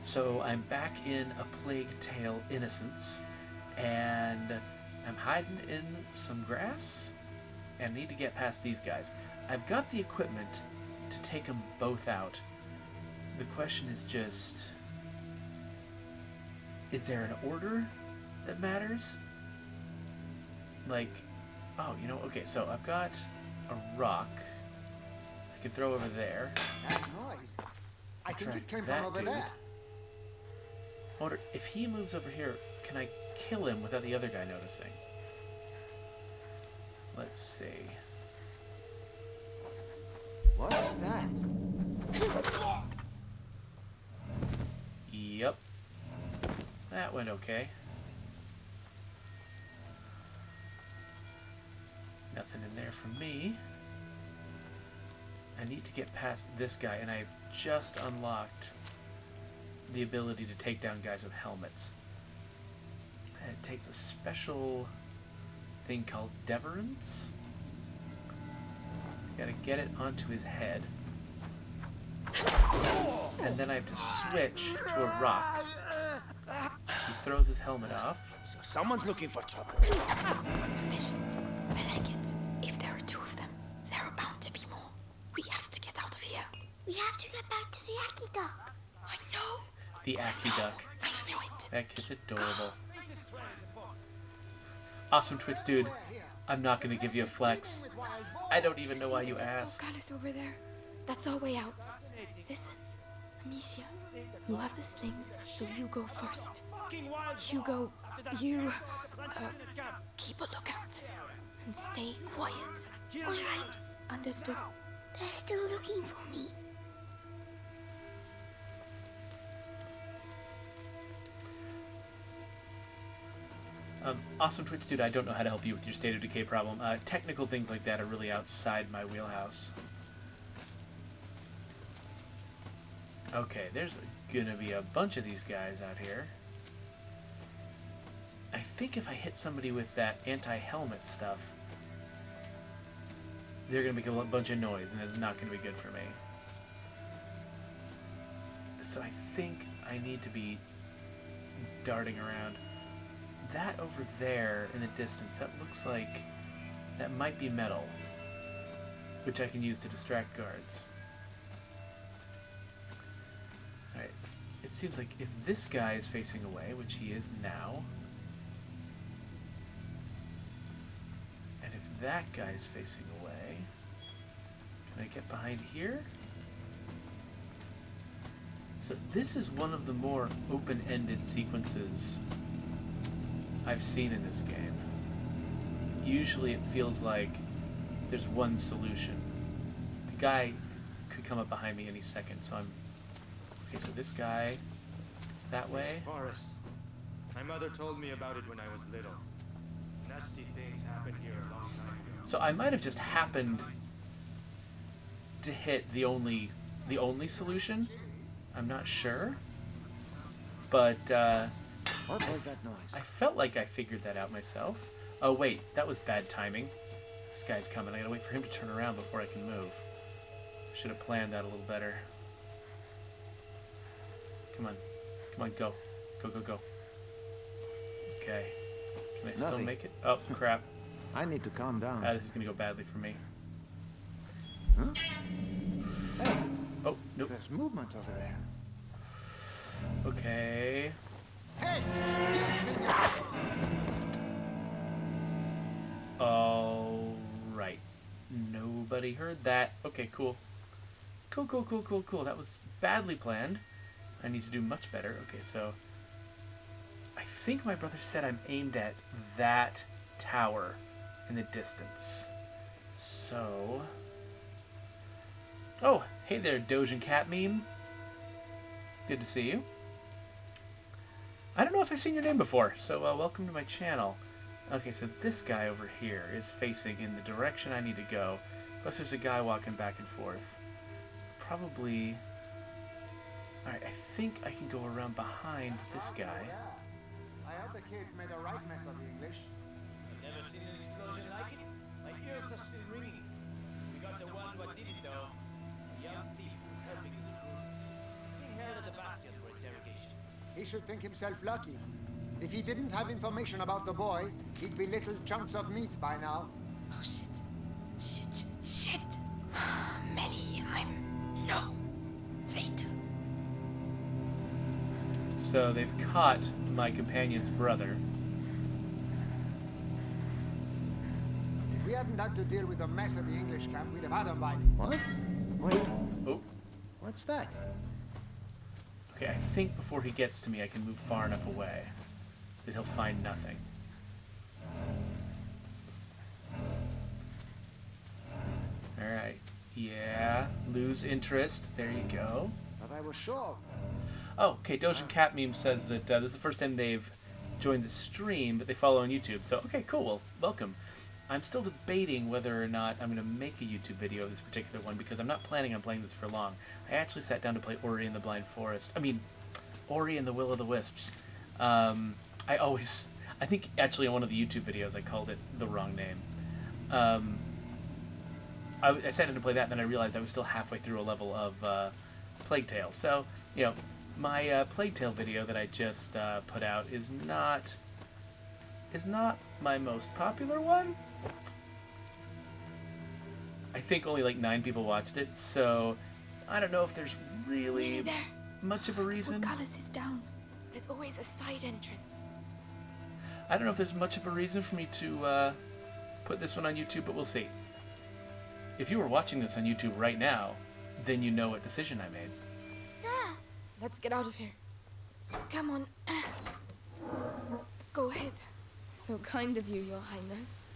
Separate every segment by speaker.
Speaker 1: So I'm back in A Plague Tale: Innocence, and I'm hiding in some grass, and I need to get past these guys. I've got the equipment to take them both out. The question is just, is there an order that matters? Like, oh, okay, so I've got a rock I can throw over there.
Speaker 2: That noise. I think it came from over there.
Speaker 1: I wonder, if he moves over here, can I kill him without the other guy noticing? Let's see.
Speaker 2: What's that?
Speaker 1: Yep. That went okay. Nothing in there for me. I need to get past this guy, and I've just unlocked the ability to take down guys with helmets. And it takes a special thing called Deverance. Gotta get it onto his head. And then I have to switch to a rock. He throws his helmet off.
Speaker 3: So someone's looking for trouble.
Speaker 4: Efficient. I like it. If there are two of them, there are bound to be more. We have to get out of here.
Speaker 5: We have to get back to the Aki Duck.
Speaker 4: I know.
Speaker 1: The Assy Duck.
Speaker 4: I knew it.
Speaker 1: That kid's adorable. Awesome Twitch dude. I'm not gonna give you a flex. I don't even know why you asked.
Speaker 4: Is over there. That's our way out. Listen, Amicia, you have the sling, so you go first. Hugo, you keep a lookout and stay quiet.
Speaker 5: All right,
Speaker 4: Understood?
Speaker 5: they're still looking for me.
Speaker 1: Awesome Twitch dude, I don't know how to help you with your state of decay problem. Technical things like that are really outside my wheelhouse. Okay, there's gonna be a bunch of these guys out here. I think if I hit somebody with that anti-helmet stuff, they're gonna make a bunch of noise, and it's not gonna be good for me. So I think I need to be darting around. That over there in the distance, that looks like that might be metal, which I can use to distract guards. Alright, it seems like if this guy is facing away, which he is now, and if that guy is facing away, can I get behind here? So this is one of the more open-ended sequences I've seen in this game. Usually it feels like there's one solution. The guy could come up behind me any second, so I'm... Okay, so this guy is that way.
Speaker 6: This forest. My mother told me about it when I was little. Nasty things happened here a long time ago.
Speaker 1: So I might have just happened to hit the only solution. I'm not sure. But,
Speaker 2: What was that noise?
Speaker 1: I felt like I figured that out myself. Oh wait, that was bad timing. This guy's coming. I gotta wait for him to turn around before I can move. Should have planned that a little better. Come on. Come on, go. Go, go, go. Okay. Can I still
Speaker 2: Nothing.
Speaker 1: make it? Oh, crap.
Speaker 2: I need to calm down.
Speaker 1: This is gonna go badly for me.
Speaker 2: Huh? Hey,
Speaker 1: Oh, nope.
Speaker 2: there's movement over there.
Speaker 1: Okay.
Speaker 2: Hey!
Speaker 1: Alright. Nobody heard that. Okay, cool. Cool, cool, cool, cool, cool. That was badly planned. I need to do much better. Okay, so... I think my brother said I'm aimed at that tower in the distance. So... Oh, hey there, Dojan Cat meme. Good to see you. I don't know if I've seen your name before, so welcome to my channel. Okay, so this guy over here is facing in the direction I need to go. Plus there's a guy walking back and forth. Probably... Alright, I think I can go around behind this guy.
Speaker 2: I hope the kids made a right mess of the English.
Speaker 7: Never seen an explosion like it? My ears are still ringing. We got the one who did it though. A young thief who was helping in the ruins. Being held at the bastion for interrogation.
Speaker 2: He should think himself lucky. If he didn't have information about the boy, he'd be little chunks of meat by now.
Speaker 4: Oh, shit. Shit. Melly, No. Later.
Speaker 1: So they've caught my companion's brother.
Speaker 2: If we hadn't had to deal with the mess at the English camp, we'd have had him by...
Speaker 3: What? Wait,
Speaker 1: Oh.
Speaker 3: what's that?
Speaker 1: Okay, I think before he gets to me, I can move far enough away that he'll find nothing. Alright. Yeah. Lose interest. There you go.
Speaker 2: But I was sure.
Speaker 1: Oh, okay. Dojin Cat Meme says that this is the first time they've joined the stream, but they follow on YouTube. So, okay, cool. Well, welcome. I'm still debating whether or not I'm going to make a YouTube video of this particular one because I'm not planning on playing this for long. I actually sat down to play Ori and the Blind Forest. I mean, Ori and the Will of the Wisps. I think actually in one of the YouTube videos I called it the wrong name. I sat down to play that, and then I realized I was still halfway through a level of Plague Tale. So, you know, my Plague Tale video that I just put out is not my most popular one. I think only like 9 people watched it, so I don't know if there's really
Speaker 4: Nearly there.
Speaker 1: much of a reason.
Speaker 4: Portcullis is down. There's always a side entrance.
Speaker 1: I don't know if there's much of a reason for me to put this one on YouTube, but we'll see. If you were watching this on YouTube right now, then you know what decision I made.
Speaker 4: Let's get out of here. Come on. Go ahead. So kind of you, Your Highness.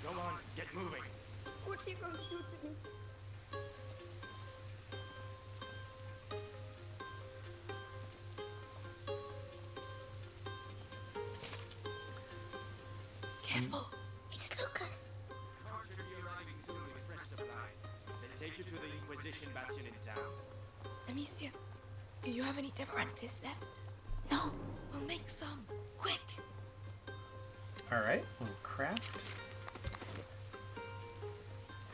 Speaker 6: Go on, get moving.
Speaker 5: What are you going to do to me?
Speaker 4: Careful.
Speaker 5: It's Lucas.
Speaker 6: Court should be arriving soon with fresh supplies. Then take you to the Inquisition Bastion in town.
Speaker 4: Amicia, do you have any Deverantes left? No. We'll make some. Quick.
Speaker 1: Alright, little craft.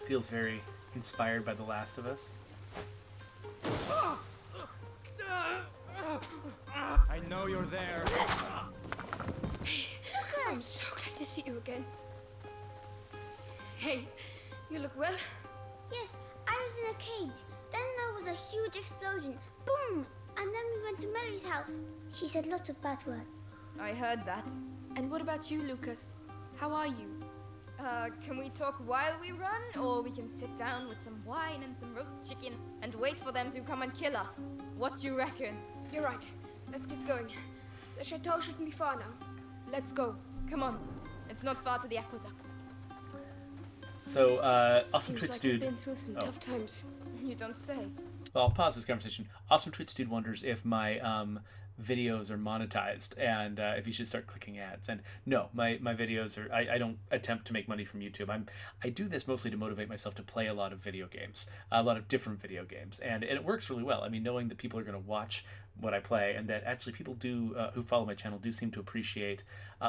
Speaker 1: Feels very inspired by The Last of Us.
Speaker 6: I know you're there.
Speaker 5: I'm so glad to see you again. Hey, you look well? Yes, I was in a cage. Then there was a huge explosion. Boom! And then we went to Melly's house. She said lots of bad words.
Speaker 8: I heard that.
Speaker 4: And what about you, Lucas? How are you?
Speaker 8: Can we talk while we run? Or we can sit down with some wine and some roast chicken and wait for them to come and kill us? What you reckon?
Speaker 5: You're right. Let's get going. The chateau shouldn't be far now.
Speaker 8: Let's go. Come on. It's not far to the aqueduct.
Speaker 1: So, Awesome
Speaker 5: Seems
Speaker 1: Twitch
Speaker 5: like
Speaker 1: Dude.
Speaker 5: we've been through some
Speaker 1: Oh.
Speaker 5: tough times.
Speaker 8: You don't say.
Speaker 1: Well, I'll pause this conversation. Awesome Twitch Dude wonders if my videos are monetized and if you should start clicking ads. And no, my videos are. I don't attempt to make money from YouTube. I do this mostly to motivate myself to play a lot of video games, a lot of different video games, and it works really well. I mean, knowing that people are going to watch what I play, and that actually people do who follow my channel do seem to appreciate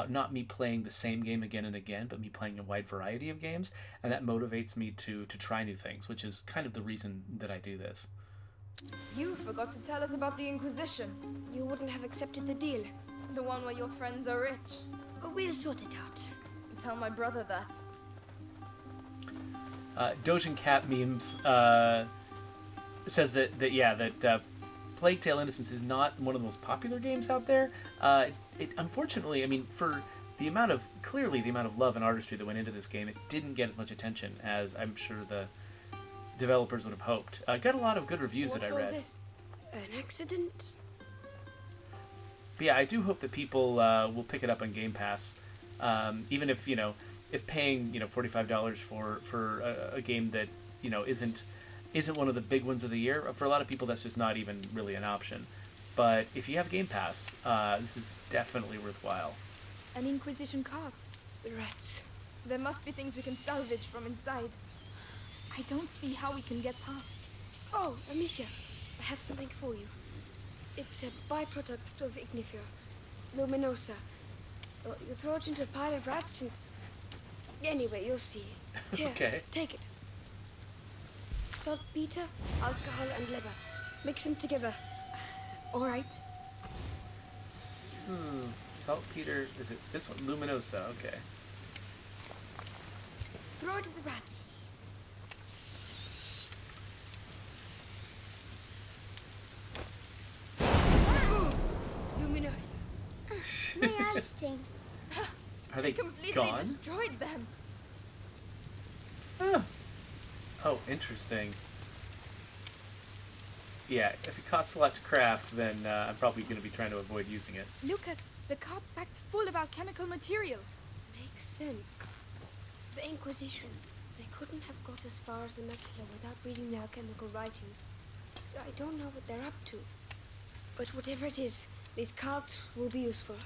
Speaker 1: not me playing the same game again and again, but me playing a wide variety of games, and that motivates me to try new things, which is kind of the reason that I do this.
Speaker 8: You forgot to tell us about the Inquisition.
Speaker 5: You wouldn't have accepted the deal.
Speaker 8: The one where your friends are rich.
Speaker 5: We'll sort it out.
Speaker 8: Tell my brother that.
Speaker 1: Dojin Cat Memes says that Plague Tale Innocence is not one of the most popular games out there. It unfortunately, I mean, for the amount of love and artistry that went into this game, it didn't get as much attention as I'm sure the developers would have hoped. Got a lot of good reviews
Speaker 8: What's
Speaker 1: that I
Speaker 8: all
Speaker 1: read.
Speaker 8: this?
Speaker 5: An accident?
Speaker 1: But yeah, I do hope that people will pick it up on Game Pass, even if if paying $45 for a game that isn't one of the big ones of the year. For a lot of people, that's just not even really an option. But if you have Game Pass, this is definitely worthwhile.
Speaker 4: An Inquisition cart.
Speaker 5: The rats.
Speaker 8: There must be things we can salvage from inside.
Speaker 4: I don't see how we can get past.
Speaker 5: Oh, Amicia, I have something for you. It's a byproduct of Ignifer, luminosa. You throw it into a pile of rats and... Anyway, you'll see. Here,
Speaker 1: Okay.
Speaker 5: take it. Saltpeter, alcohol and leather. Mix them together.
Speaker 8: All right.
Speaker 1: Saltpeter. Is it this one? Luminosa. Okay.
Speaker 5: Throw it at the rats. Ooh, Luminosa.
Speaker 9: My eyes sting.
Speaker 1: Are they
Speaker 8: Completely
Speaker 1: gone?
Speaker 8: destroyed them.
Speaker 1: Huh. Oh, interesting. Yeah, if it costs a lot to craft, then I'm probably going to be trying to avoid using it.
Speaker 8: Lucas, the cart's packed full of alchemical material.
Speaker 5: Makes sense. The Inquisition. They couldn't have got as far as the macula without reading the alchemical writings. I don't know what they're up to. But whatever it is, these carts will be useful.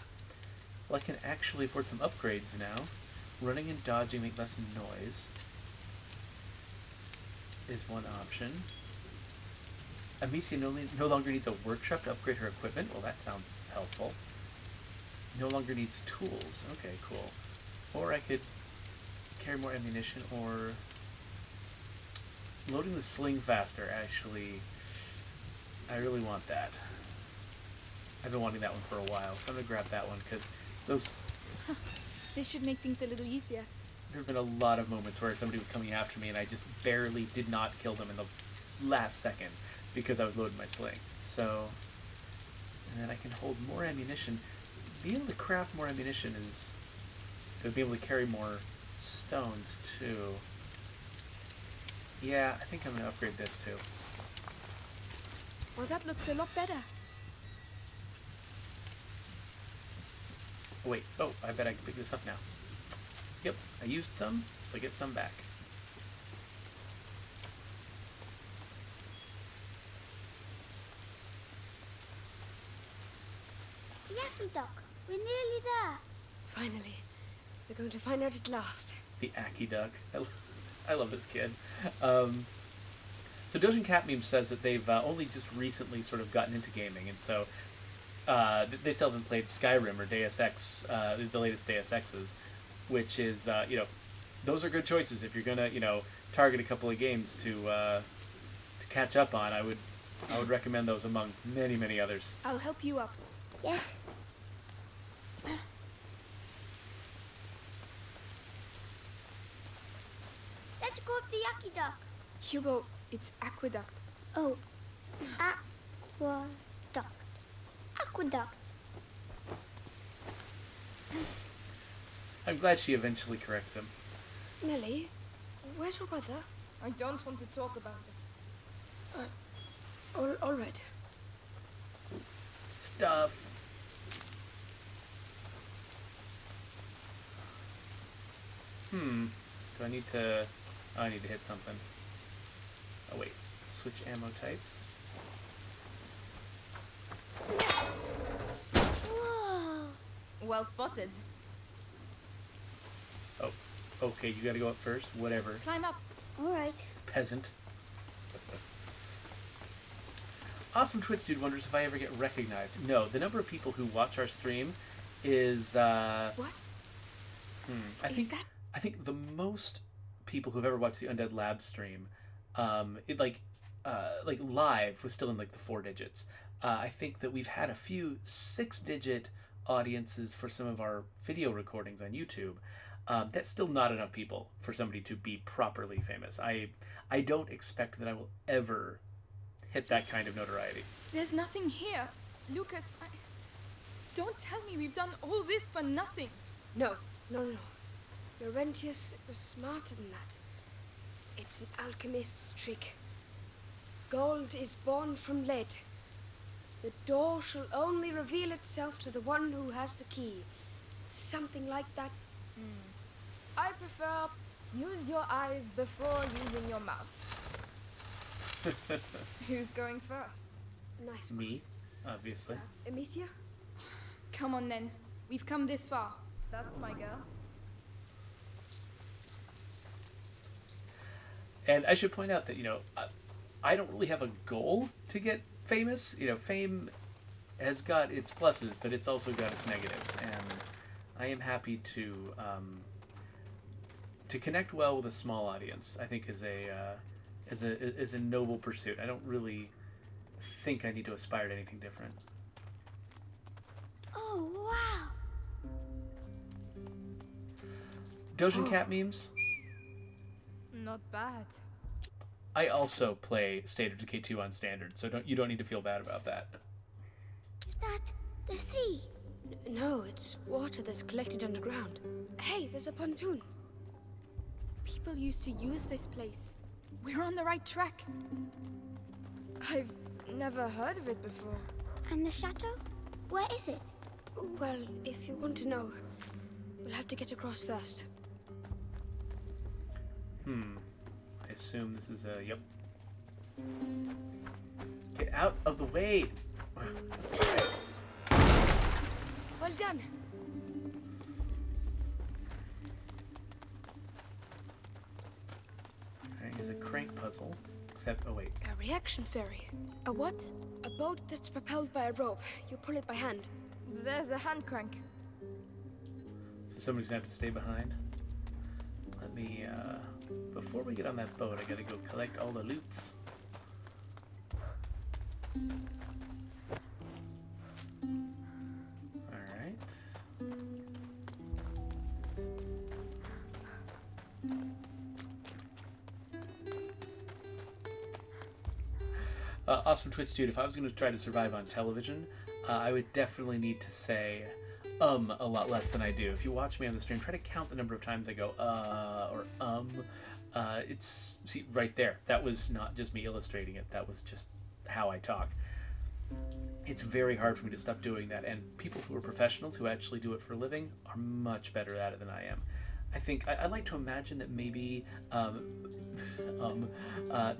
Speaker 1: Well, I can actually afford some upgrades now. Running and dodging make less noise is one option. Amicia no longer needs a workshop to upgrade her equipment. Well, that sounds helpful. No longer needs tools. Okay, cool. Or I could carry more ammunition, or loading the sling faster, actually. I really want that. I've been wanting that one for a while, so I'm going to grab that one, because those...
Speaker 8: This should make things a little easier.
Speaker 1: There have been a lot of moments where somebody was coming after me, and I just barely did not kill them in the last second, because I was loading my sling. So, and then I can hold more ammunition. Being able to craft more ammunition is to be able to carry more stones too. Yeah, I think I'm gonna upgrade this too.
Speaker 8: Well, that looks a lot better.
Speaker 1: Oh, wait, oh, I bet I can pick this up now. Yep, I used some, so I get some back.
Speaker 9: Yucky duck. We're nearly there.
Speaker 5: Finally. They're going to find out at last.
Speaker 1: The Aki Duck. I love this kid. So Dojin Cat Meme says that they've only just recently sort of gotten into gaming, and so they still haven't played Skyrim or Deus Ex, the latest Deus Exes, which is, those are good choices if you're gonna, target a couple of games to catch up on. I would recommend those among many, many others.
Speaker 8: I'll help you up.
Speaker 9: Yes. Let's go up the yucky duck.
Speaker 8: Hugo, it's aqueduct.
Speaker 9: Oh, aqueduct. Aqueduct.
Speaker 1: I'm glad she eventually corrects him.
Speaker 5: Nelly, where's your brother?
Speaker 8: I don't want to talk about it.
Speaker 5: All right.
Speaker 1: Stuff. Do I need to... Oh, I need to hit something. Oh, wait. Switch ammo types.
Speaker 9: Whoa.
Speaker 8: Well spotted.
Speaker 1: Oh, okay, you gotta go up first. Whatever.
Speaker 8: Climb up.
Speaker 9: All right.
Speaker 1: Peasant. Awesome Twitch Dude wonders if I ever get recognized. No, the number of people who watch our stream is,
Speaker 8: What?
Speaker 1: I think the most people who've ever watched the Undead Lab stream, it like live was still in like the 4 digits. I think that we've had a few 6-digit audiences for some of our video recordings on YouTube. That's still not enough people for somebody to be properly famous. I don't expect that I will ever hit that kind of notoriety.
Speaker 8: There's nothing here. Lucas, don't tell me we've done all this for nothing.
Speaker 5: No. Laurentius was smarter than that. It's an alchemist's trick. Gold is born from lead. The door shall only reveal itself to the one who has the key. Something like that.
Speaker 8: I prefer use your eyes before using your mouth. Who's going first?
Speaker 5: Nice.
Speaker 1: Me, obviously.
Speaker 5: Amicia?
Speaker 8: Come on then. We've come this far. That's my girl.
Speaker 1: And I should point out that, I don't really have a goal to get famous. Fame has got its pluses, but it's also got its negatives. And I am happy to connect well with a small audience. I think is a noble pursuit. I don't really think I need to aspire to anything different.
Speaker 9: Oh, wow.
Speaker 1: Dojin Cat memes.
Speaker 8: Not bad.
Speaker 1: I also play State of Decay 2 on standard, so you don't need to feel bad about that.
Speaker 9: Is that the sea?
Speaker 5: No, it's water that's collected underground. Hey, there's a pontoon.
Speaker 8: People used to use this place. We're on the right track. I've never heard of it before.
Speaker 9: And the chateau? Where is it?
Speaker 5: Well, if you want to know, we'll have to get across first.
Speaker 1: I assume this is a... Yep. Get out of the way!
Speaker 5: Well done.
Speaker 1: Alright, here's a crank puzzle. Except, oh wait.
Speaker 5: A reaction ferry.
Speaker 8: A what?
Speaker 5: A boat that's propelled by a rope. You pull it by hand.
Speaker 8: There's a hand crank.
Speaker 1: So somebody's gonna have to stay behind. Let me, before we get on that boat, I gotta go collect all the loots. Alright. Awesome Twitch dude, if I was going to try to survive on television, I would definitely need to say a lot less than I do. If you watch me on the stream, try to count the number of times I go or it's, see, right there. That was not just me illustrating it. That was just how I talk. It's very hard for me to stop doing that, and people who are professionals who actually do it for a living are much better at it than I am. I think I like to imagine that maybe the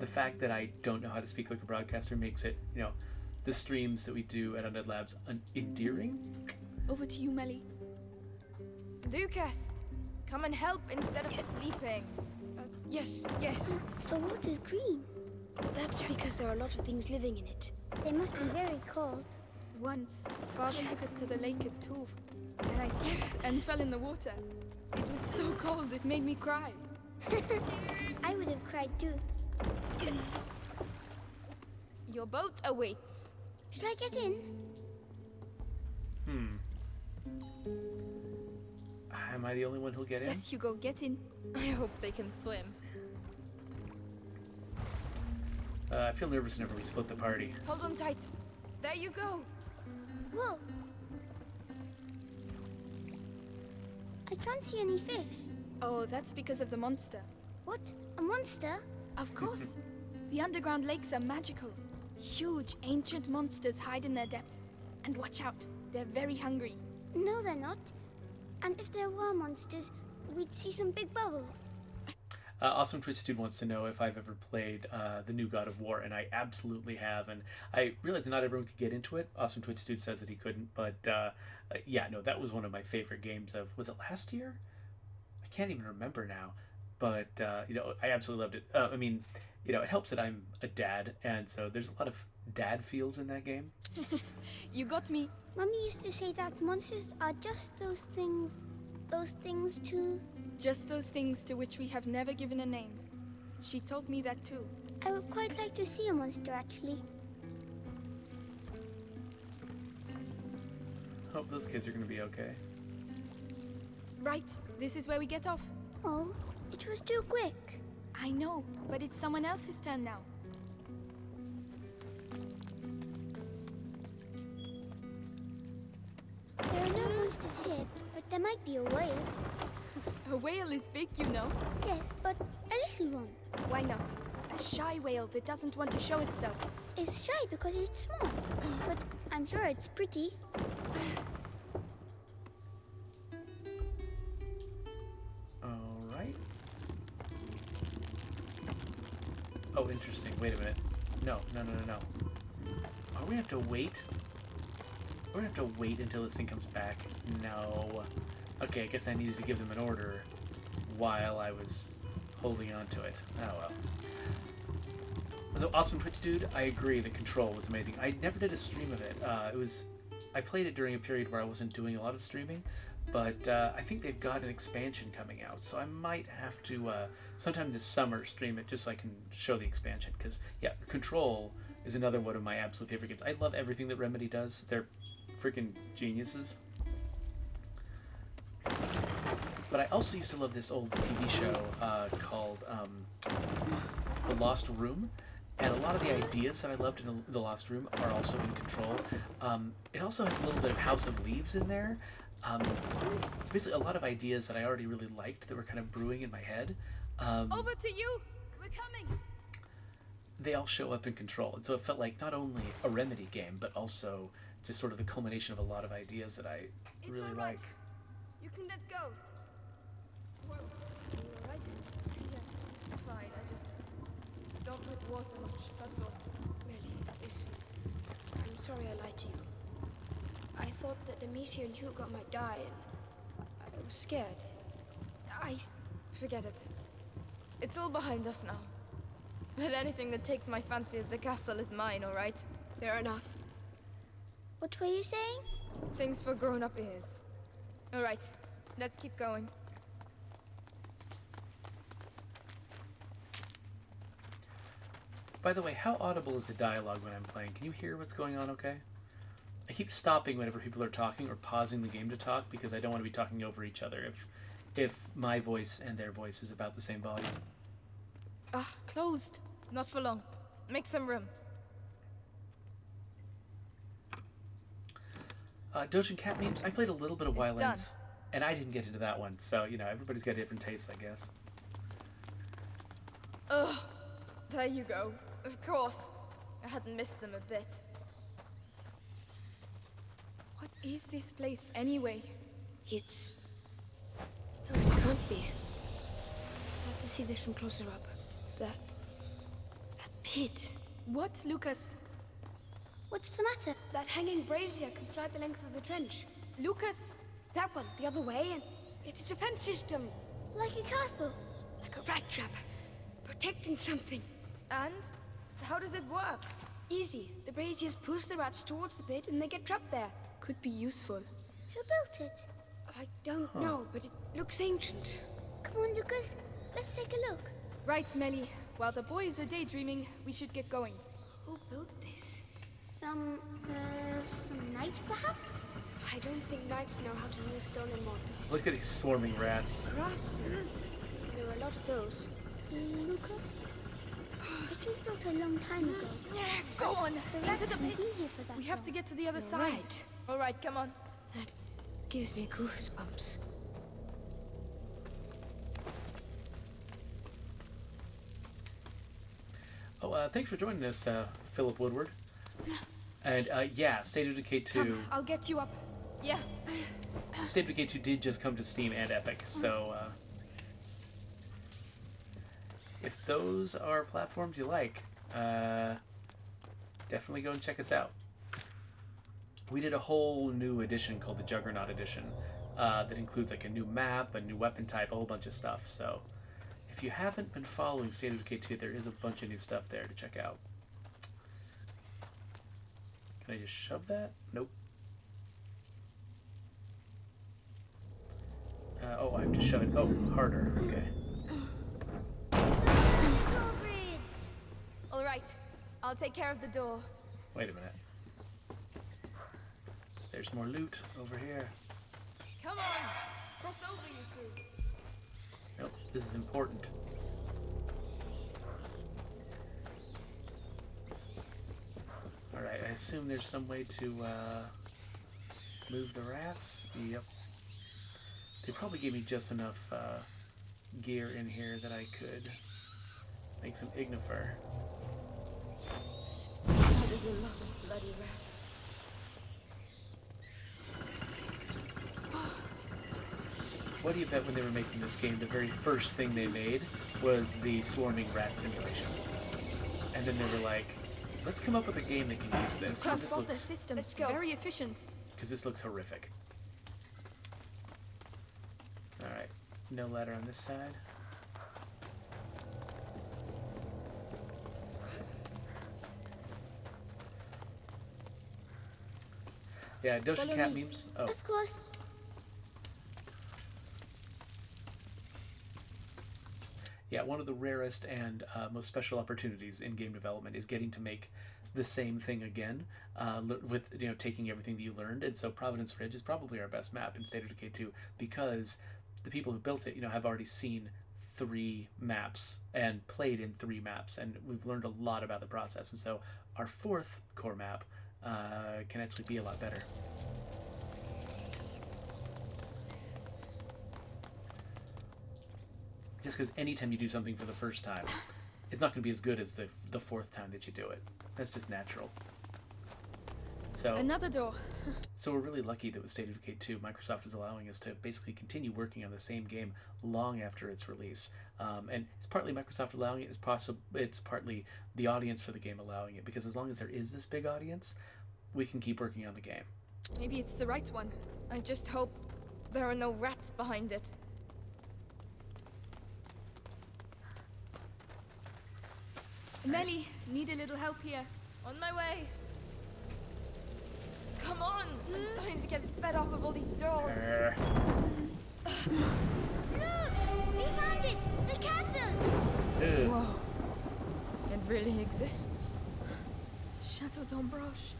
Speaker 1: fact that I don't know how to speak like a broadcaster makes it, you know, the streams that we do at Undead Labs endearing.
Speaker 8: Over to you, Melly. Lucas, come and help instead of sleeping.
Speaker 5: Yes.
Speaker 9: The water's green.
Speaker 5: That's because there are a lot of things living in it.
Speaker 9: They must be very cold.
Speaker 8: Once, Father took us to the lake at Tuve, and I slipped and fell in the water. It was so cold it made me cry.
Speaker 9: I would have cried too.
Speaker 8: Your boat awaits.
Speaker 9: Shall I get in?
Speaker 1: Am I the only one who'll get in?
Speaker 8: Yes, Hugo, get in. I hope they can swim.
Speaker 1: I feel nervous whenever we split the party.
Speaker 8: Hold on tight. There you go.
Speaker 9: Whoa. I can't see any fish.
Speaker 8: Oh, that's because of the monster.
Speaker 9: What? A monster?
Speaker 8: Of course. The underground lakes are magical. Huge, ancient monsters hide in their depths. And watch out, they're very hungry.
Speaker 9: No, they're not. And if there were monsters, we'd see some big bubbles.
Speaker 1: Awesome Twitch Dude wants to know if I've ever played the new God of War, and I absolutely have. And I realize that not everyone could get into it. Awesome Twitch Dude says that he couldn't, but yeah, no, that was one of my favorite games of, was it last year? I can't even remember now, but you know, I absolutely loved it. I mean, you know, it helps that I'm a dad, and so there's a lot of dad feels in that game.
Speaker 8: You got me.
Speaker 9: Mummy used to say that monsters are just those things too.
Speaker 8: Just those things to which we have never given a name. She told me that too.
Speaker 9: I would quite like to see a monster, actually.
Speaker 1: Hope those kids are going to be okay.
Speaker 8: Right, this is where we get off.
Speaker 9: Oh, it was too quick.
Speaker 8: I know, but it's someone else's turn now.
Speaker 9: There are no monsters here, but there might be a whale.
Speaker 8: A whale is big, you know.
Speaker 9: Yes, but a little one.
Speaker 8: Why not? A shy whale that doesn't want to show itself.
Speaker 9: It's shy because it's small, but I'm sure it's pretty.
Speaker 1: Alright. Oh, interesting. Wait a minute. No. Are we going to have to wait? We're going to have to wait until this thing comes back. No. Okay, I guess I needed to give them an order while I was holding on to it. Oh well. So awesome Twitch dude, I agree, the control was amazing. I never did a stream of it. I played it during a period where I wasn't doing a lot of streaming, but I think they've got an expansion coming out, so I might have to sometime this summer stream it just so I can show the expansion, because yeah, the control is another one of my absolute favorite games. I love everything that Remedy does. They're freaking geniuses. But I also used to love this old TV show called The Lost Room. And a lot of the ideas that I loved in The Lost Room are also in Control. It also has a little bit of House of Leaves in there. It's basically a lot of ideas that I already really liked that were kind of brewing in my head.
Speaker 8: Over to you! We're coming!
Speaker 1: They all show up in Control. And so it felt like not only a Remedy game, but also just sort of the culmination of a lot of ideas that I really like.
Speaker 5: You can let go. Whoa. You alright?
Speaker 8: Yeah, fine. I just don't like water much, that's all.
Speaker 5: Really, listen. I'm sorry I lied to you. I thought that Amicia and Hugo might die, and I was scared.
Speaker 8: Forget it. It's all behind us now. But anything that takes my fancy at the castle is mine, alright?
Speaker 5: Fair enough.
Speaker 9: What were you saying?
Speaker 8: Things for grown-up ears. Alright, let's keep going.
Speaker 1: By the way, how audible is the dialogue when I'm playing? Can you hear what's going on okay? I keep stopping whenever people are talking or pausing the game to talk because I don't want to be talking over each other if my voice and their voice is about the same volume.
Speaker 8: Closed. Not for long. Make some room.
Speaker 1: Dojin Cat memes, I played a little bit of
Speaker 8: It's
Speaker 1: Wildlands, and I didn't get into that one, so, you know, everybody's got different tastes, I guess.
Speaker 8: Ugh. There you go. Of course. I hadn't missed them a bit. What is this place anyway?
Speaker 5: It's... No, it can't be. I have to see this from closer up. That pit.
Speaker 8: What, Lucas?
Speaker 9: What's the matter?
Speaker 5: That hanging brazier can slide the length of the trench.
Speaker 8: Lucas!
Speaker 5: That one, the other way, and it's a defense system.
Speaker 9: Like a castle?
Speaker 5: Like a rat trap. Protecting something.
Speaker 8: And? How does it work?
Speaker 5: Easy. The braziers push the rats towards the pit and they get trapped there.
Speaker 8: Could be useful.
Speaker 9: Who built it?
Speaker 5: I don't know, but it looks ancient.
Speaker 9: Come on, Lucas. Let's take a look.
Speaker 8: Right, Melly. While the boys are daydreaming, we should get going.
Speaker 5: Who built this?
Speaker 9: Some knights, perhaps?
Speaker 5: I don't think knights know how to use stone and mortar.
Speaker 1: Look at these swarming rats.
Speaker 5: Craftsmen? There were a lot of those.
Speaker 9: Lucas? It was built a long time ago.
Speaker 8: Go on!
Speaker 9: The rats
Speaker 8: Into the
Speaker 9: haven't
Speaker 8: pit!
Speaker 9: been here for that
Speaker 8: We have
Speaker 9: long.
Speaker 8: to get to the other
Speaker 5: You're
Speaker 8: side.
Speaker 5: right.
Speaker 8: Alright, come on.
Speaker 5: That gives me goosebumps.
Speaker 1: Oh, thanks for joining us, Philip Woodward. And, yeah, State of Decay 2...
Speaker 8: Come, I'll get you up. Yeah.
Speaker 1: State of Decay 2 did just come to Steam and Epic, so, if those are platforms you like, definitely go and check us out. We did a whole new edition called the Juggernaut Edition that includes like a new map, a new weapon type, a whole bunch of stuff. So if you haven't been following State of Decay 2, there is a bunch of new stuff there to check out. Can I just shove that? Nope. Oh, I have to shove it. Oh, harder. Okay.
Speaker 8: Alright. I'll take care of the door.
Speaker 1: Wait a minute. There's more loot over here.
Speaker 8: Come on! Cross over, you two.
Speaker 1: Nope, this is important. Alright, I assume there's some way to move the rats. Yep. They probably gave me just enough gear in here that I could make some ignifer.
Speaker 8: That is a lot of bloody rats.
Speaker 1: What do you bet when they were making this game, the very first thing they made was the swarming rat simulation? And then they were like, let's come up with a game that can use this.
Speaker 8: Can't
Speaker 1: Because this
Speaker 8: fault the
Speaker 1: looks,
Speaker 8: system.
Speaker 5: Let's go.
Speaker 8: Very efficient.
Speaker 1: horrific. Alright, no ladder on this side. Yeah, Doshin
Speaker 8: Follow
Speaker 1: Cat
Speaker 8: me.
Speaker 1: memes. Oh,
Speaker 9: Of course.
Speaker 1: yeah, one of the rarest and most special opportunities in game development is getting to make the same thing again, with taking everything that you learned. And so Providence Ridge is probably our best map in State of Decay 2 because the people who built it, have already seen 3 maps and played in 3 maps, and we've learned a lot about the process. And so our 4th core map can actually be a lot better. Just because anytime you do something for the first time, it's not going to be as good as the 4th time that you do it. That's just natural. So
Speaker 8: Another door.
Speaker 1: So we're really lucky that with State of Decay 2, Microsoft is allowing us to basically continue working on the same game long after its release. And it's partly Microsoft allowing it, it's partly the audience for the game allowing it, because as long as there is this big audience, we can keep working on the game.
Speaker 8: Maybe it's the right one. I just hope there are no rats behind it. Melly, need a little help here. On my way. Come on! I'm starting to get fed up of all these doors.
Speaker 9: Look! We found it! The castle!
Speaker 8: Whoa. It really exists. Chateau d'Ambrage.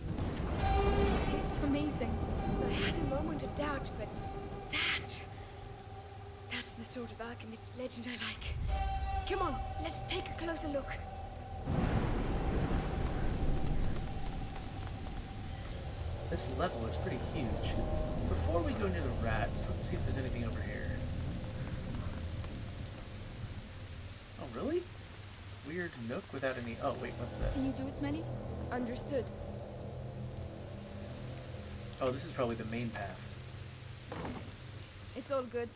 Speaker 8: It's amazing.
Speaker 5: I had a moment of doubt, but that's the sort of alchemist legend I like. Come on, let's take a closer look.
Speaker 1: This level is pretty huge. Before we go near the rats, let's see if there's anything over here. Oh, really? Weird nook without any... Oh, wait, what's this?
Speaker 8: Can you do it, Melly? Understood.
Speaker 1: Oh, this is probably the main path.
Speaker 8: It's all good.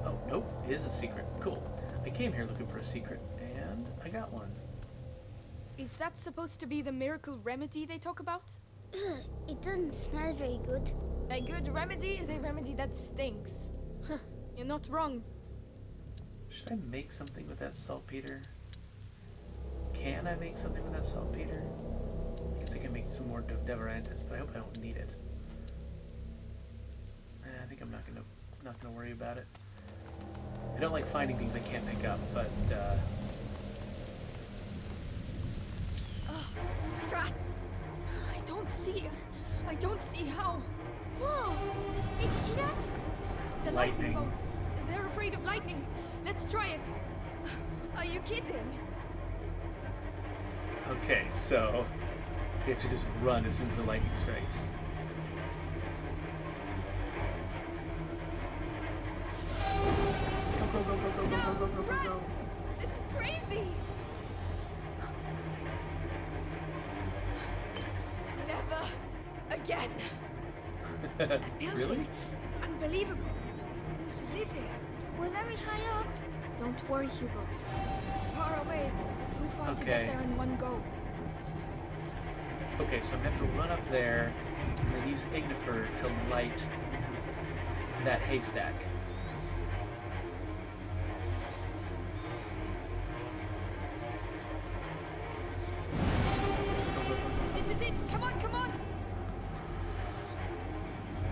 Speaker 1: Oh, nope, it is a secret. Cool. I came here looking for a secret, and I got one.
Speaker 8: Is that supposed to be the miracle remedy they talk about?
Speaker 9: Ugh, it doesn't smell very good.
Speaker 8: A good remedy is a remedy that stinks. Huh, you're not wrong.
Speaker 1: Should I make something with that saltpeter? Can I make something with that saltpeter? I guess I can make some more Deverantis, but I hope I don't need it. I think I'm not gonna worry about it. I don't like finding things I can't pick up, but
Speaker 8: Rats! I don't see how.
Speaker 9: Whoa! Did you see that?
Speaker 8: The
Speaker 1: Lightning.
Speaker 8: lightning bolt. They're afraid of lightning. Let's try it. Are you kidding?
Speaker 1: okay, so you have to just run as soon as the lightning strikes. Go, go, go, go, go, go, go, go, go, go.
Speaker 8: This is crazy. Never again.
Speaker 5: A building.
Speaker 1: Really?
Speaker 5: Unbelievable. Who used to live here?
Speaker 9: We're very high up.
Speaker 8: Don't worry, Hugo. It's far away. Too far to
Speaker 1: Okay.
Speaker 8: get there in one go.
Speaker 1: Okay, so I'm gonna have to run up there and then use Ignifer to light that haystack.
Speaker 8: This is it. Come on, come on.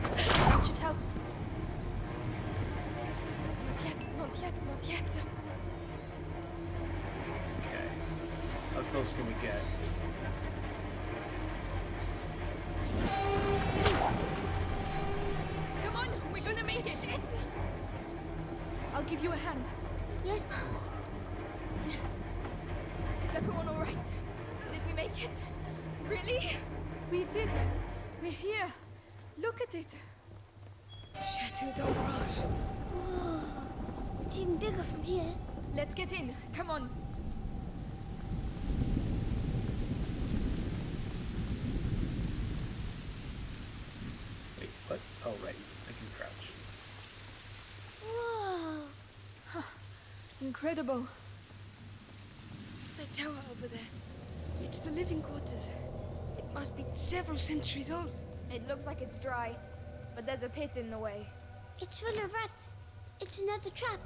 Speaker 8: That should help. Not yet, not yet, not yet.
Speaker 1: Okay. How close can we get?
Speaker 8: Come on, we're gonna make it. I'll give you a hand.
Speaker 9: Yes.
Speaker 8: Is everyone all right? Did we make it? Really? We did. We're here. Look at it.
Speaker 5: Chateau d'Ambrage.
Speaker 9: Whoa. It's even bigger from here.
Speaker 8: Let's get in. Come on.
Speaker 1: Wait, what? Oh, right. I can crouch.
Speaker 9: Whoa.
Speaker 8: Incredible.
Speaker 5: That tower over there. It's the living quarters. It must be several centuries old.
Speaker 8: It looks like it's dry, but there's a pit in the way.
Speaker 9: It's full of rats. It's another trap.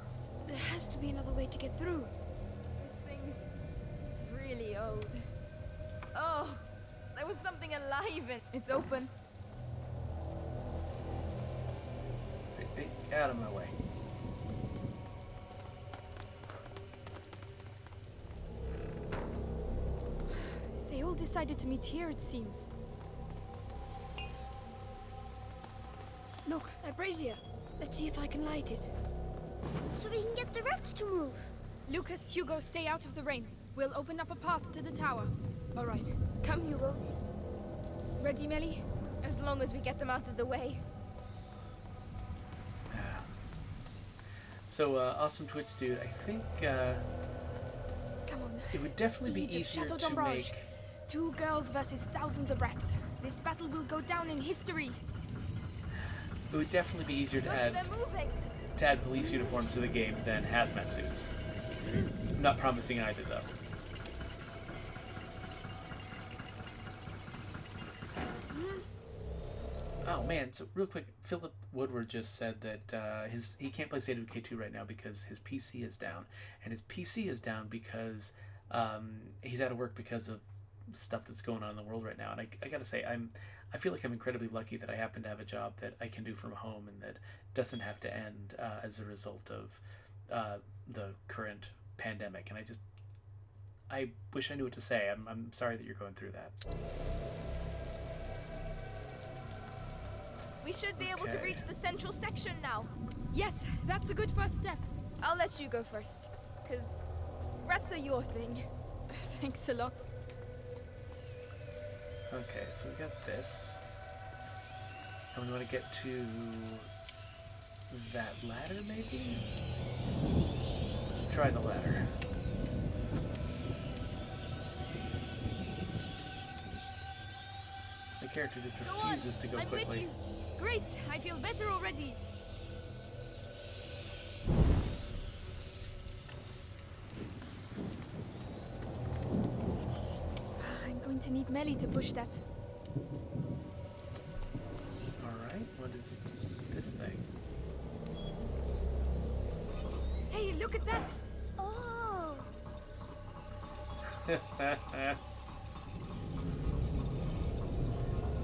Speaker 5: There has to be another way to get through.
Speaker 8: This thing's really old. Oh, there was something alive in. It's open.
Speaker 1: Hey, out of my way.
Speaker 4: decided to meet here, it seems.
Speaker 5: Look, a brazier. Let's see if I can light it.
Speaker 9: So we can get the rats to move.
Speaker 4: Lucas, Hugo, stay out of the rain. We'll open up a path to the tower.
Speaker 5: All right. Come, Hugo.
Speaker 4: Ready, Melly?
Speaker 8: As long as we get them out of the way.
Speaker 1: So, awesome Twitch dude, I think
Speaker 4: Come on.
Speaker 1: it would definitely be
Speaker 4: Siege of
Speaker 1: easier
Speaker 4: Chateau
Speaker 1: to
Speaker 4: d'Ombrage.
Speaker 1: make...
Speaker 4: 2 girls versus thousands of rats. This battle will go down in history.
Speaker 1: It would definitely be easier to
Speaker 8: Look,
Speaker 1: add,
Speaker 8: they're moving.
Speaker 1: police uniforms to the game than hazmat suits. I'm not promising either, though. Oh man, so real quick, Philip Woodward just said that he can't play State of Decay 2 right now because his PC is down. And his PC is down because he's out of work because of stuff that's going on in the world right now. And I gotta say, I feel like I'm incredibly lucky that I happen to have a job that I can do from home and that doesn't have to end as a result of the current pandemic. And I wish I knew what to say. I'm sorry that you're going through that.
Speaker 8: We should be able to
Speaker 1: Okay.
Speaker 8: reach the central section now.
Speaker 4: Yes, that's a good first step.
Speaker 8: I'll let you go first, because rats are your thing.
Speaker 4: Thanks a lot.
Speaker 1: Okay, so we got this. And we want to get to that ladder, maybe? Let's try the ladder. The character just
Speaker 8: Go on,
Speaker 1: refuses to go
Speaker 8: I'm with
Speaker 1: quickly.
Speaker 8: you.
Speaker 4: Great, I feel better already. I'm going to need Melly to push that.
Speaker 1: Alright, what is this thing?
Speaker 4: Hey, look at that!
Speaker 9: Oh,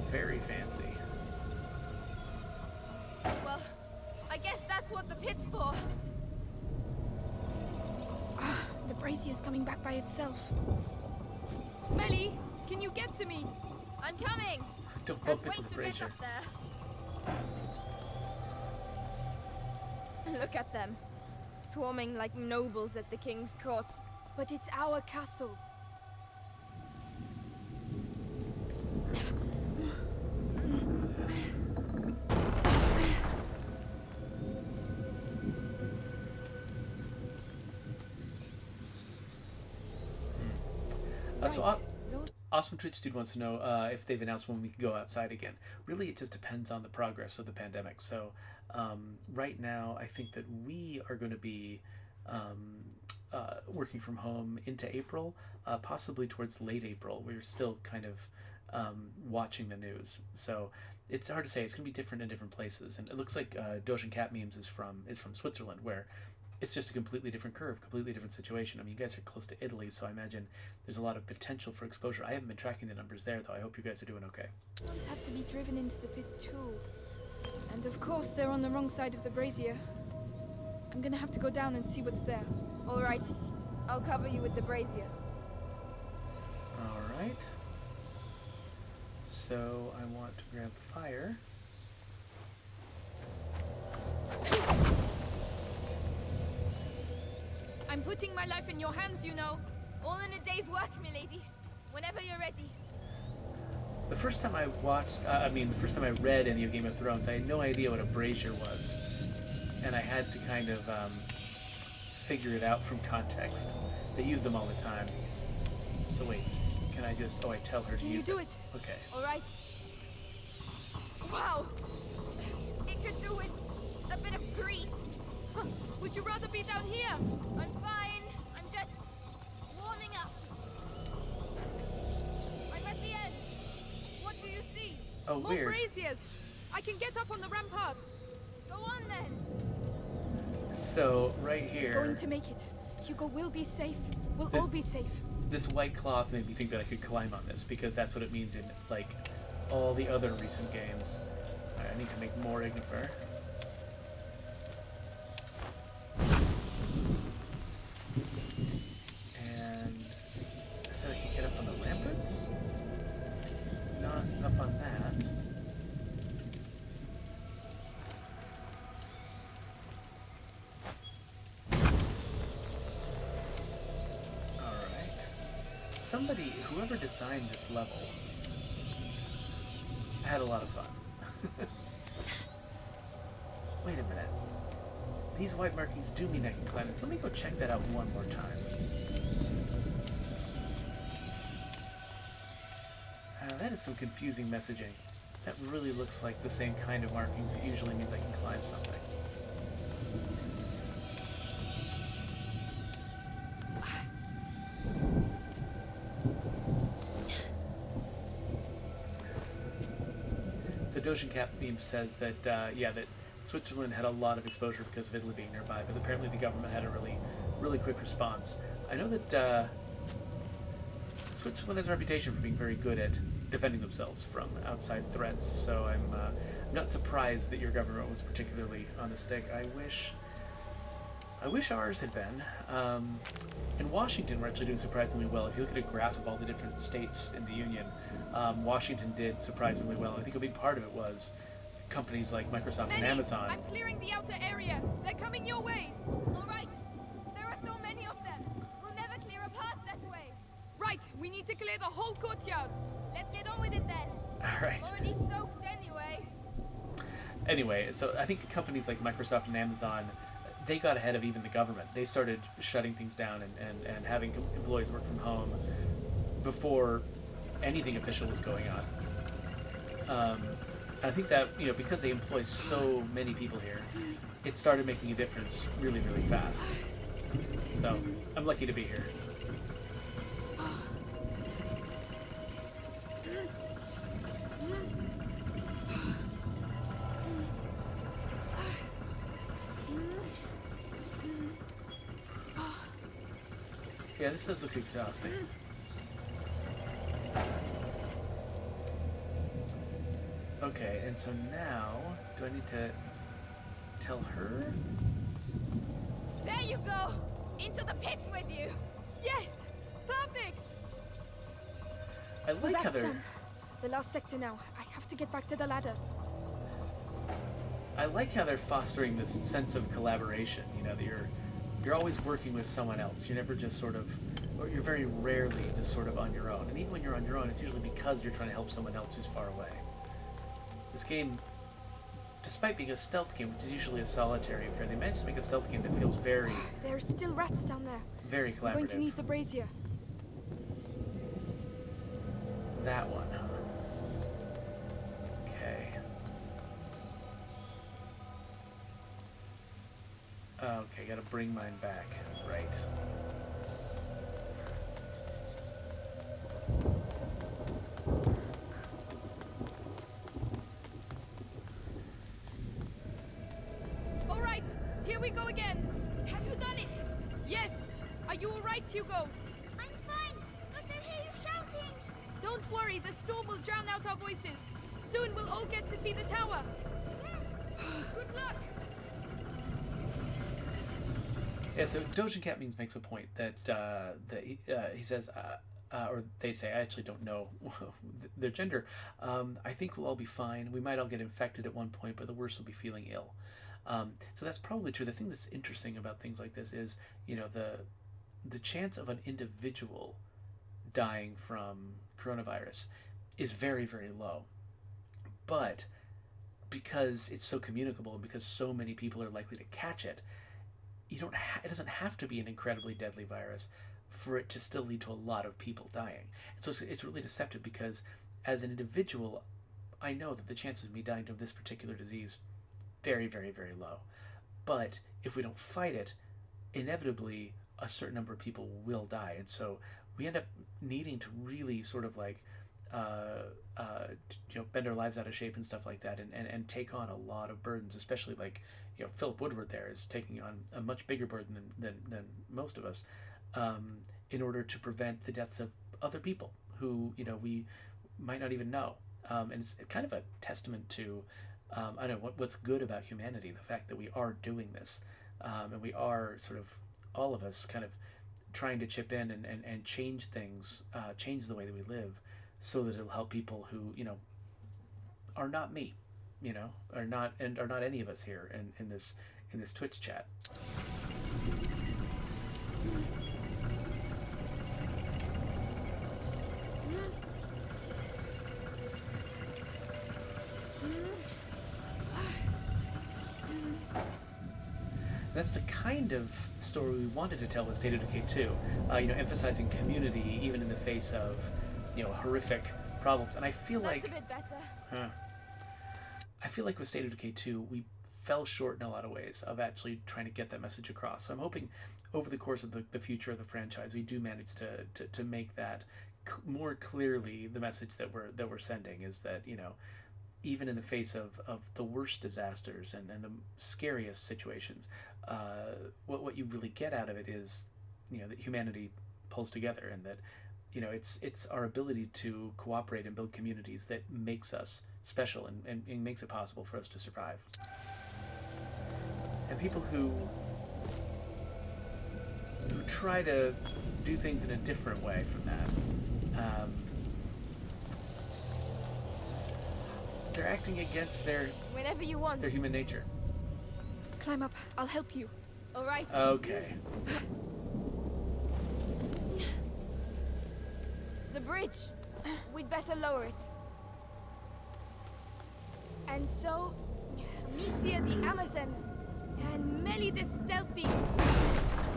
Speaker 1: Very fancy.
Speaker 8: Well, I guess that's what the pit's for.
Speaker 4: The brazier's coming back by itself. Melly, can you get to me?
Speaker 8: I'm coming.
Speaker 1: Don't
Speaker 8: Can't
Speaker 1: bump into
Speaker 8: wait
Speaker 1: the
Speaker 8: to get
Speaker 1: brazier.
Speaker 8: up there. Look at them, swarming like nobles at the king's court.
Speaker 4: But it's our castle.
Speaker 1: So
Speaker 4: Right, those-
Speaker 1: Awesome Twitch dude wants to know if they've announced when we can go outside again. Really, it just depends on the progress of the pandemic. So right now, I think that we are going to be working from home into April, possibly towards late April. We're still kind of watching the news, so it's hard to say. It's going to be different in different places, and it looks like Dojan Cat Memes is from Switzerland, where it's just a completely different curve, completely different situation. I mean, you guys are close to Italy, so I imagine there's a lot of potential for exposure. I haven't been tracking the numbers there, though. I hope you guys are doing okay.
Speaker 4: ones have to be driven into the pit too. And of course, they're on the wrong side of the brazier. I'm gonna have to go down and see what's there.
Speaker 8: All right, I'll cover you with the brazier.
Speaker 1: All right. So I want to grab the fire.
Speaker 4: I'm putting my life in your hands, you know.
Speaker 8: All in a day's work, milady. Whenever you're ready.
Speaker 1: The first time I watched, the first time I read any of Game of Thrones, I had no idea what a brazier was. And I had to kind of figure it out from context. They use them all the time. So wait, can I just, I tell her to
Speaker 4: Can you
Speaker 1: use
Speaker 4: do it?
Speaker 1: Okay.
Speaker 8: All right. Wow. It could do with a bit of grease.
Speaker 4: Would you rather be down here?
Speaker 8: I'm fine. I'm just warming up. I'm at the end. What do you see?
Speaker 1: Oh,
Speaker 4: More
Speaker 1: weird.
Speaker 4: braziers! I can get up on the ramparts.
Speaker 8: Go on then.
Speaker 1: So, right here,
Speaker 4: Going to make it. Hugo will be safe. We'll all be safe.
Speaker 1: this white cloth made me think that I could climb on this, because that's what it means in, like, all the other recent games. Alright, I need to make more Ignifer. And so I can get up on the ramparts? whoever designed this level, had a lot of fun. Wait a minute. These white markings do mean I can climb this. Let me go check that out one more time. That is some confusing messaging. That really looks like the same kind of markings that usually means I can climb something. So Doshin Cat Beam says that, yeah, that Switzerland had a lot of exposure because of Italy being nearby, but apparently the government had a really quick response. I know that Switzerland has a reputation for being very good at defending themselves from outside threats, so I'm not surprised that your government was particularly on the stick. I wish ours had been. In Washington, we're actually doing surprisingly well. If you look at a graph of all the different states in the Union, Washington did surprisingly well. I think a big part of it was companies like Microsoft and Amazon.
Speaker 8: I'm clearing the outer area. They're coming your way. All right. There are so many of them. We'll never clear a path that way. Right. We need to clear the whole courtyard. Let's get on with it then.
Speaker 1: All right.
Speaker 8: Already soaked anyway.
Speaker 1: Anyway, so I think companies like Microsoft and Amazon, they got ahead of even the government. They started shutting things down and having employees work from home before anything official was going on. I think that, you know, because they employ so many people here, it started making a difference really, really fast. So, I'm lucky to be here. Yeah, this does look exhausting. Okay, and so now, do I need to tell her?
Speaker 8: There you go! Into the pits with you! Yes! Perfect!
Speaker 1: I like how
Speaker 5: That's
Speaker 1: they're...
Speaker 5: done. The last sector now. I have to get back to the ladder.
Speaker 1: I like how they're fostering this sense of collaboration, you know, that you're always working with someone else. You're never just sort of, or you're very rarely just sort of on your own. And even when you're on your own, it's usually because you're trying to help someone else who's far away. This game, despite being a stealth game, which is usually a solitary affair, they managed to make a stealth game that feels very,
Speaker 5: There are still rats down there.
Speaker 1: very collaborative.
Speaker 5: I'm going to need the brazier.
Speaker 1: That one, huh? Okay. Okay, gotta bring mine back. Right.
Speaker 8: All right, here we go again. Have you done it? Yes. Are you all right, Hugo?
Speaker 9: I'm fine, but I hear you shouting.
Speaker 8: Don't worry, the storm will drown out our voices. Soon we'll all get to see the tower. Good luck.
Speaker 1: Yeah, so Dojin Cat Means makes a point that he says, or they say, I actually don't know their gender. I think we'll all be fine. We might all get infected at one point, but the worst will be feeling ill. So that's probably true. The thing that's interesting about things like this is, you know, the chance of an individual dying from coronavirus is very, very low. But because it's so communicable and because so many people are likely to catch it, it doesn't have to be an incredibly deadly virus for it to still lead to a lot of people dying. And so it's really deceptive because as an individual, I know that the chances of me dying of this particular disease very, very, very low. But if we don't fight it, inevitably a certain number of people will die. And so we end up needing to really sort of like bend our lives out of shape and stuff like that, and take on a lot of burdens, especially like, you know, Philip Woodward there is taking on a much bigger burden than most of us, in order to prevent the deaths of other people who, you know, we might not even know. And it's kind of a testament to, I don't know, what's good about humanity, the fact that we are doing this, and we are sort of, all of us kind of trying to chip in and change things, change the way that we live, so that it'll help people who, you know, are not me, you know, are not any of us here in this Twitch chat. That's the kind of story we wanted to tell with State of Decay 2. Emphasizing community even in the face of, horrific problems. And I feel
Speaker 8: That's
Speaker 1: like
Speaker 8: a bit better.
Speaker 1: I feel like with State of Decay 2, we fell short in a lot of ways of actually trying to get that message across. So I'm hoping over the course of the future of the franchise, we do manage to make that more clearly the message that we're sending is that, even in the face of the worst disasters and the scariest situations, what you really get out of it is, that humanity pulls together, and that, it's our ability to cooperate and build communities that makes us special and makes it possible for us to survive. And people who try to do things in a different way from that, they're acting against
Speaker 8: Whenever you want.
Speaker 1: their human nature.
Speaker 8: Climb up. I'll help you. All right.
Speaker 1: Okay.
Speaker 8: The bridge. We'd better lower it. And so, Amicia the Amazon and Melly the Stealthy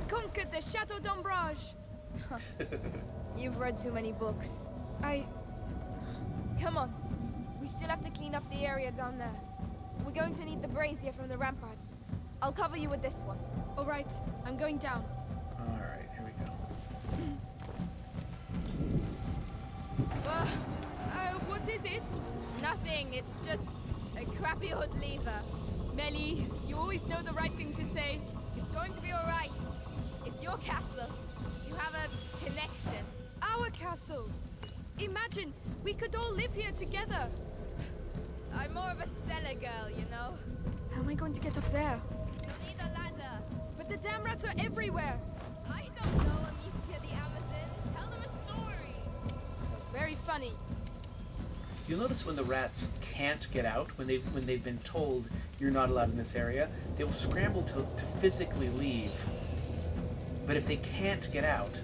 Speaker 8: conquered the Chateau d'Ombrage. You've read too many books. Come on. We still have to clean up the area down there. We're going to need the brazier from the ramparts. I'll cover you with this one. All right. I'm going down.
Speaker 1: All right. Here we go.
Speaker 8: What is it? Nothing. It's just a crappy old lever. Melly, you always know the right thing to say. It's going to be all right. It's your castle. You have a connection. Our castle. Imagine, we could all live here together. I'm more of a cellar girl, you know. How am I going to get up there? You'll need a ladder. But the damn rats are everywhere. I don't know, Amicia the Amazon. Tell them a story. Very funny.
Speaker 1: You'll notice when the rats can't get out, when they've been told you're not allowed in this area, they will scramble to physically leave. But if they can't get out,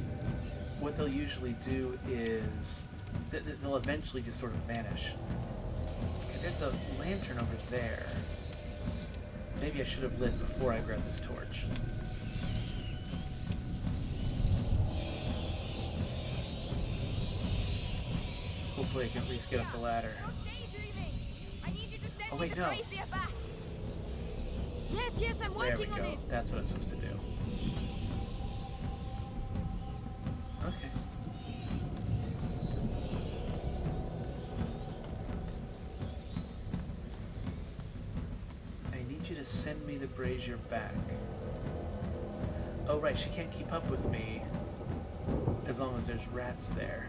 Speaker 1: what they'll usually do is they'll eventually just sort of vanish. Okay, there's a lantern over there. Maybe I should have lit before I grabbed this torch. Hopefully I can at least get up the ladder. Oh wait, no.
Speaker 8: Yes, I'm
Speaker 1: There we
Speaker 8: working on
Speaker 1: go.
Speaker 8: it.
Speaker 1: That's what I'm supposed to do. Okay. I need you to send me the brazier back. Oh right, she can't keep up with me as long as there's rats there.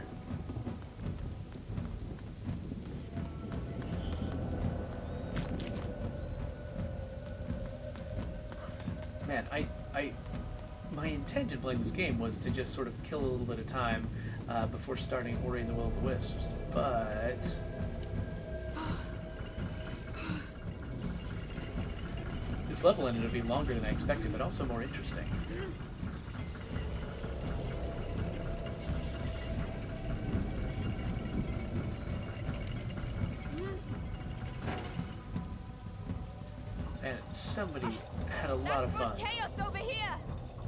Speaker 1: Man, my intent in playing this game was to just sort of kill a little bit of time before starting Ori and the Will of the Wisps, but this level ended up being longer than I expected, but also more interesting. And somebody had a lot of fun.
Speaker 8: That's chaos over here.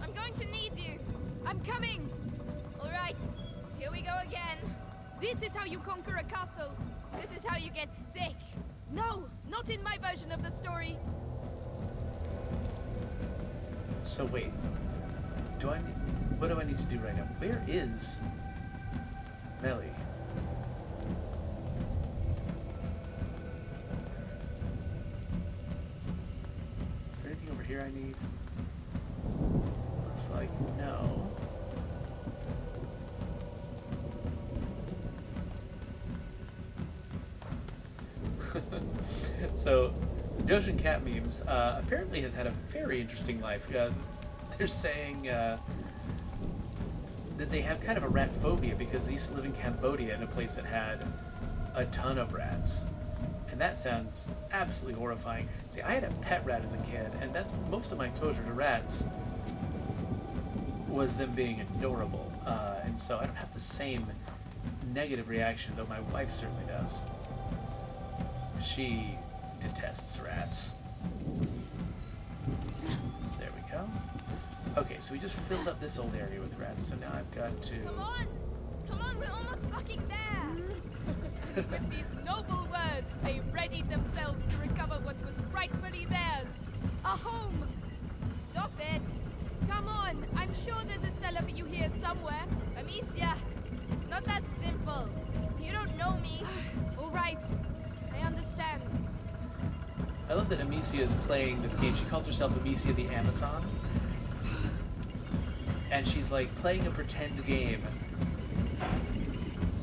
Speaker 8: I'm going to need you. I'm coming. All right, here we go again. This is how you conquer a castle. This is how you get sick. No, not in my version of the story.
Speaker 1: So wait, what do I need to do right now? Where is Melly? Is there anything over here I need? Looks like no. So, Doshin Cat Memes apparently has had a very interesting life. They're saying that they have kind of a rat phobia because they used to live in Cambodia in a place that had a ton of rats. And that sounds absolutely horrifying. See, I had a pet rat as a kid, and that's most of my exposure to rats was them being adorable. And so I don't have the same negative reaction, though my wife certainly does. She detests rats. There we go. Okay, so we just filled up this old area with rats, so now I've got to...
Speaker 8: Come on, we're almost fucking there! With these noble words, they readied themselves to recover what was rightfully theirs. A home! Stop it! Come on, I'm sure there's a cellar for you here somewhere. Amicia, it's not that simple. You don't know me. All right, I understand.
Speaker 1: I love that Amicia is playing this game. She calls herself Amicia the Amazon. And she's like playing a pretend game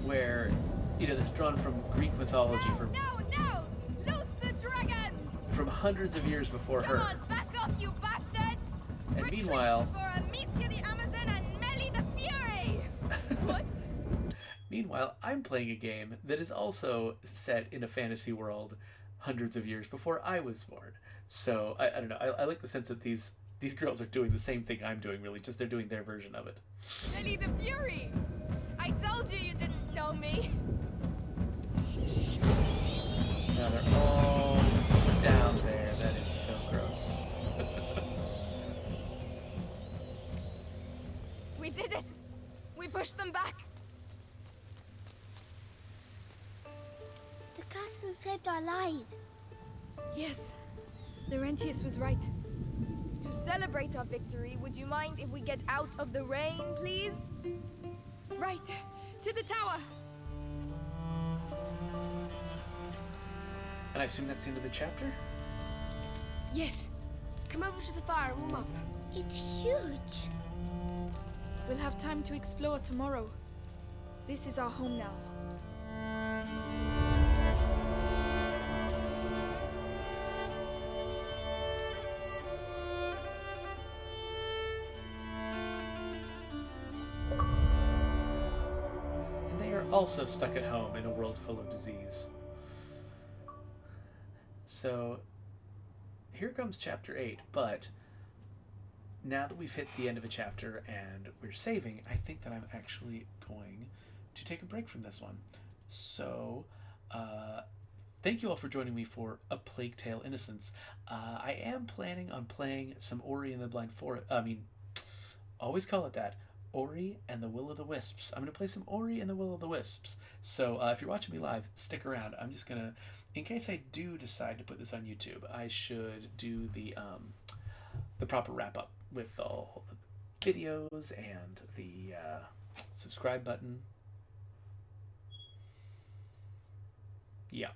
Speaker 1: where, you know, this is drawn from Greek mythology
Speaker 8: No! Loose the dragon!
Speaker 1: From hundreds of years before her.
Speaker 8: Come on, back off, you bastards!
Speaker 1: And
Speaker 8: Retreat
Speaker 1: meanwhile...
Speaker 8: for Amicia the Amazon and Melly the Fury! What?
Speaker 1: Meanwhile, I'm playing a game that is also set in a fantasy world hundreds of years before I was born. So, I don't know. I like the sense that these girls are doing the same thing I'm doing, really. Just they're doing their version of it.
Speaker 8: Melly the Fury! I told you didn't know me!
Speaker 1: Now they're all down there. That is so gross.
Speaker 8: We did it! We pushed them back!
Speaker 9: The castle saved our lives.
Speaker 5: Yes, Laurentius was right. To celebrate our victory, would you mind if we get out of the rain, please?
Speaker 8: Right, to the tower!
Speaker 1: And I assume that's the end of the chapter?
Speaker 5: Yes. Come over to the fire and warm up.
Speaker 9: It's huge.
Speaker 5: We'll have time to explore tomorrow. This is our home now.
Speaker 1: And they are also stuck at home in a world full of disease. So, here comes chapter 8, but now that we've hit the end of a chapter and we're saving, I think that I'm actually going to take a break from this one. So, thank you all for joining me for A Plague Tale: Innocence. I am planning on playing some Ori and the Blind Forest. Always call it that. Ori and the Will of the Wisps. I'm going to play some Ori and the Will of the Wisps. So if you're watching me live, stick around. I'm just going to, in case I do decide to put this on YouTube, I should do the proper wrap-up with all the videos and the subscribe button. Yeah.